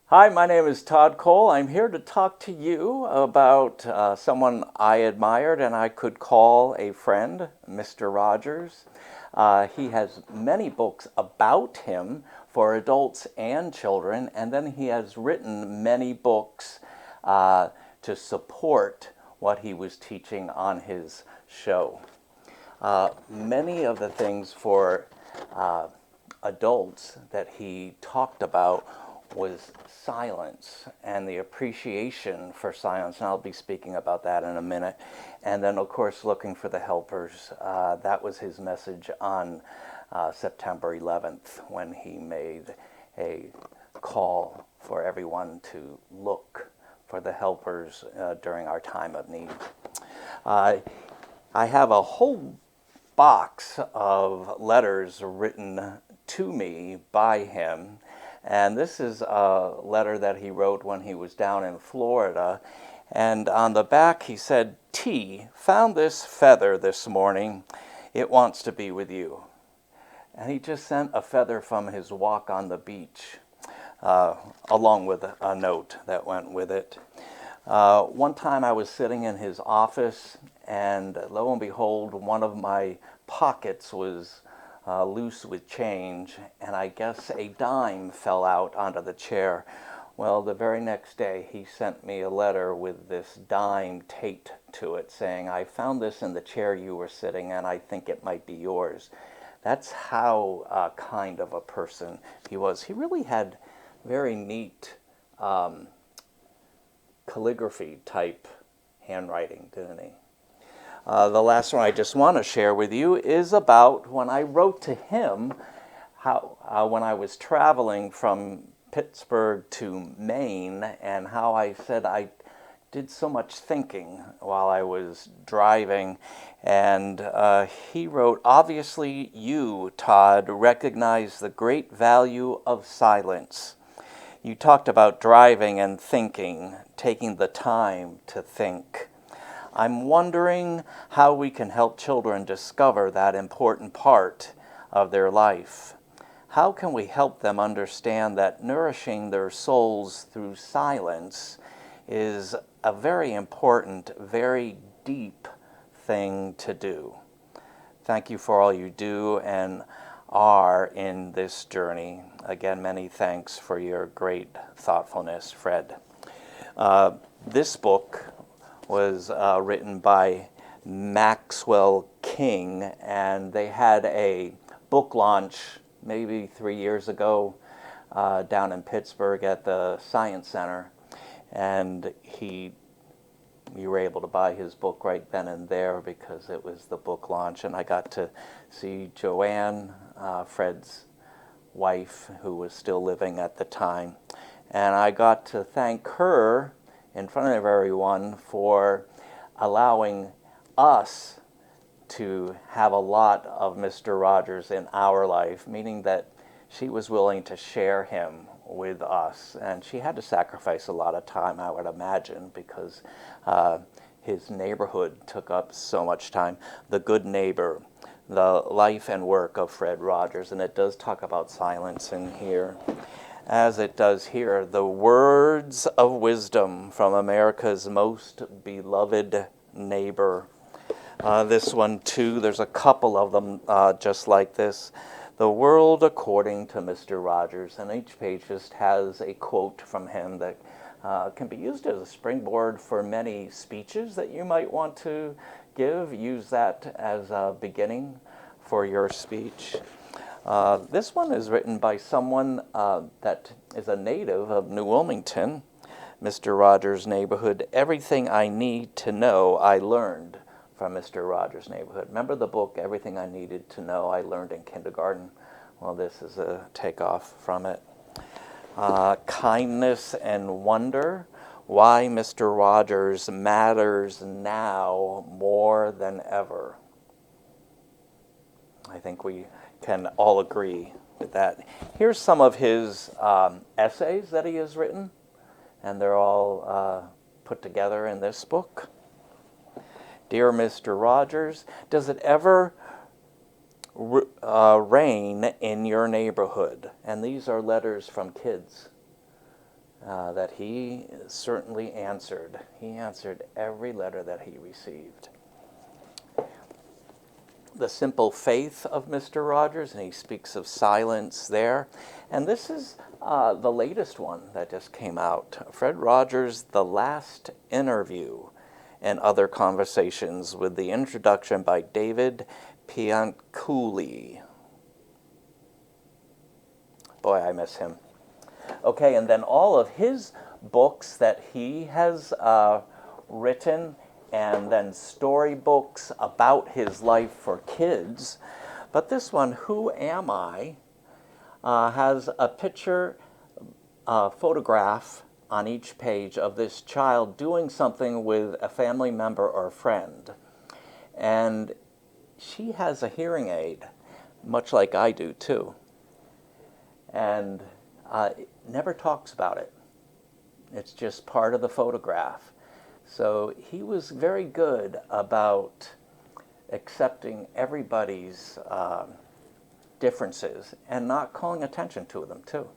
Hi, my name is Todd Cole. I'm here to talk to you about someone I admired and I could call a friend, Mr. Rogers. He has many books about him for adults and children, and then he has written many books to support what he was teaching on his show. Many of the things for adults that he talked about was silence and the appreciation for silence. And I'll be speaking about that in a minute. And then, of course, looking for the helpers. That was his message on September 11th when he made a call for everyone to look for the helpers during our time of need. Uh, I have a whole box of letters written to me by him. And this is a letter that he wrote when he was down in Florida. And on the back he said, "T, found this feather this morning. It wants to be with you." And he just sent a feather from his walk on the beach, along with a note that went with it. One time I was sitting in his office, and lo and behold, one of my pockets was loose with change, and I guess a dime fell out onto the chair. Well, the very next day, he sent me a letter with this dime taped to it saying, "I found this in the chair you were sitting, and I think it might be yours." That's how kind of a person he was. He really had very neat calligraphy type handwriting, didn't he? The last one I just want to share with you is about when I wrote to him how when I was traveling from Pittsburgh to Maine, and how I said I did so much thinking while I was driving. And he wrote, "Obviously you, Todd, recognize the great value of silence. You talked about driving and thinking, taking the time to think. I'm wondering how we can help children discover that important part of their life. How can we help them understand that nourishing their souls through silence is a very important, very deep thing to do? Thank you for all you do and are in this journey. Again, many thanks for your great thoughtfulness, Fred." This book was written by Maxwell King, and they had a book launch maybe 3 years ago down in Pittsburgh at the Science Center, and you were able to buy his book right then and there because it was the book launch. And I got to see Joanne, Fred's wife, who was still living at the time, and I got to thank her in front of everyone for allowing us to have a lot of Mr. Rogers in our life, meaning that she was willing to share him with us. And she had to sacrifice a lot of time, I would imagine, because his neighborhood took up so much time. The Good Neighbor, the life and work of Fred Rogers, and it does talk about silence in here. As it does here, the words of wisdom from America's most beloved neighbor. This one too, there's a couple of them just like this. The World According to Mr. Rogers, and each page just has a quote from him that can be used as a springboard for many speeches that you might want to give. Use that as a beginning for your speech. This one is written by someone that is a native of New Wilmington, Mr. Rogers' neighborhood. "Everything I need to know I learned from Mr. Rogers' neighborhood." Remember the book, Everything I Needed to Know I Learned in Kindergarten? Well, this is a takeoff from it. Kindness and Wonder, Why Mr. Rogers Matters Now More Than Ever. I think we can all agree with that. Here's some of his essays that he has written, and they're all put together in this book. "Dear Mr. Rogers, does it ever rain in your neighborhood?" And these are letters from kids. that he certainly answered. He answered every letter that he received. The Simple Faith of Mr. Rogers, and he speaks of silence there. And this is the latest one that just came out. Fred Rogers, The Last Interview and Other Conversations, with the introduction by David Pianculli. Boy, I miss him. Okay, and then all of his books that he has written, and then storybooks about his life for kids. But this one, Who Am I, has a picture, photograph on each page of this child doing something with a family member or friend. And she has a hearing aid, much like I do too. And never talks about it. It's just part of the photograph. So he was very good about accepting everybody's differences and not calling attention to them too.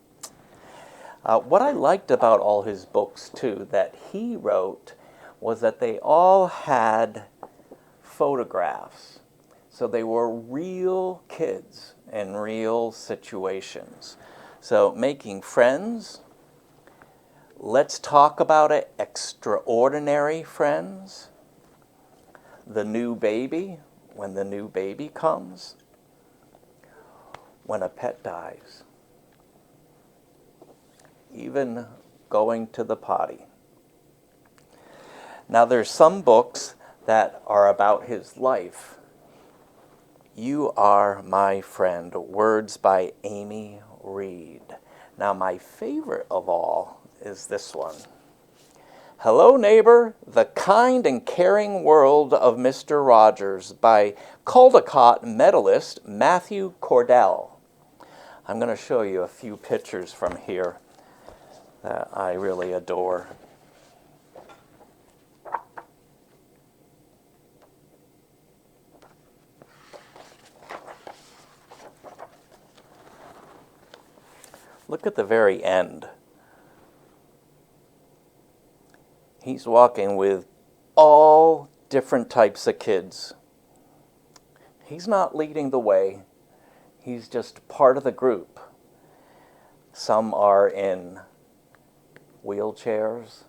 What I liked about all his books too that he wrote was that they all had photographs. So they were real kids in real situations. So Making Friends, Let's Talk About It, Extraordinary Friends, The New Baby, When the New Baby Comes, When a Pet Dies, even Going to the Potty. Now there's some books that are about his life. You Are My Friend, words by Amy Reed. Now my favorite of all is this one. Hello, Neighbor, The Kind and Caring World of Mr. Rogers by Caldecott medalist Matthew Cordell. I'm going to show you a few pictures from here that I really adore. Look at the very end. He's walking with all different types of kids. He's not leading the way. He's just part of the group. Some are in wheelchairs.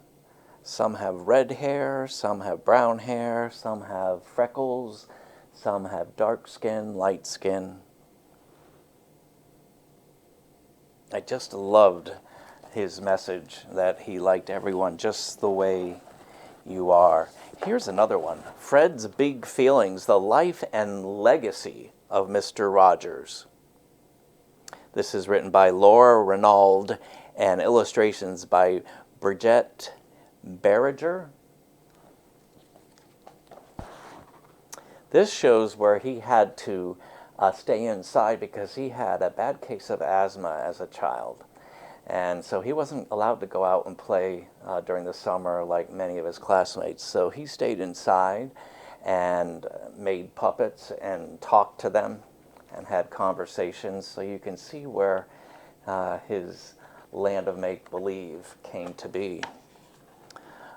Some have red hair. Some have brown hair. Some have freckles. Some have dark skin, light skin. I just loved his message that he liked everyone just the way you are. Here's another one. Fred's Big Feelings, The Life and Legacy of Mr. Rogers. This is written by Laura Renauld and illustrations by Bridget Berriger. This shows where he had to stay inside because he had a bad case of asthma as a child. And so he wasn't allowed to go out and play during the summer like many of his classmates. So he stayed inside and made puppets and talked to them and had conversations. So you can see where his land of make-believe came to be.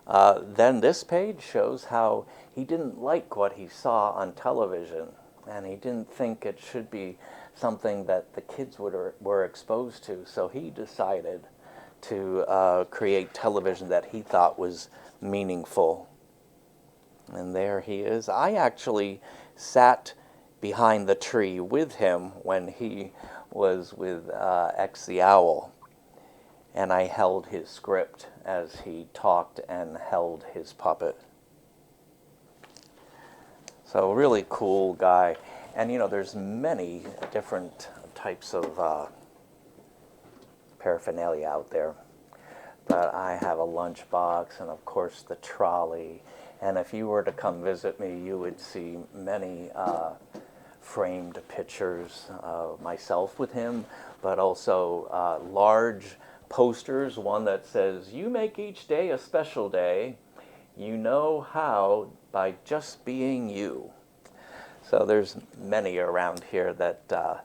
Then this page shows how he didn't like what he saw on television, and he didn't think it should be something that the kids were exposed to. So he decided to create television that he thought was meaningful. And there he is. I actually sat behind the tree with him when he was with X the Owl. And I held his script as he talked and held his puppet. So really cool guy. And you know, there's many different types of paraphernalia out there. But I have a lunchbox and of course the trolley. And if you were to come visit me, you would see many framed pictures of myself with him, but also large posters, one that says, "You make each day a special day. You know how by just being you." So there's many around here that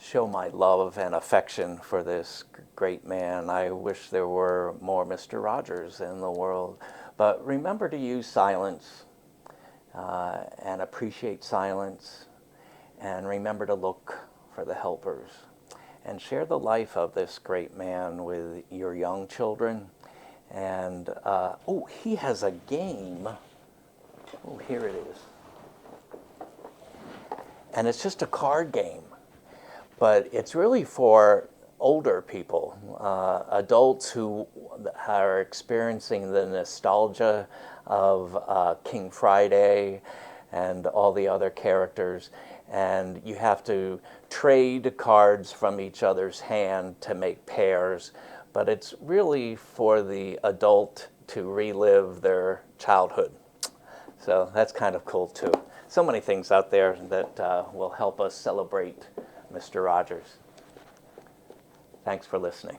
show my love and affection for this great man. I wish there were more Mr. Rogers in the world. But remember to use silence and appreciate silence. And remember to look for the helpers. And share the life of this great man with your young children. And, oh, he has a game. Oh, here it is. And it's just a card game. But it's really for older people, adults who are experiencing the nostalgia of King Friday and all the other characters. And you have to trade cards from each other's hand to make pairs. But it's really for the adult to relive their childhood. So that's kind of cool too. So many things out there that will help us celebrate Mr. Rogers. Thanks for listening.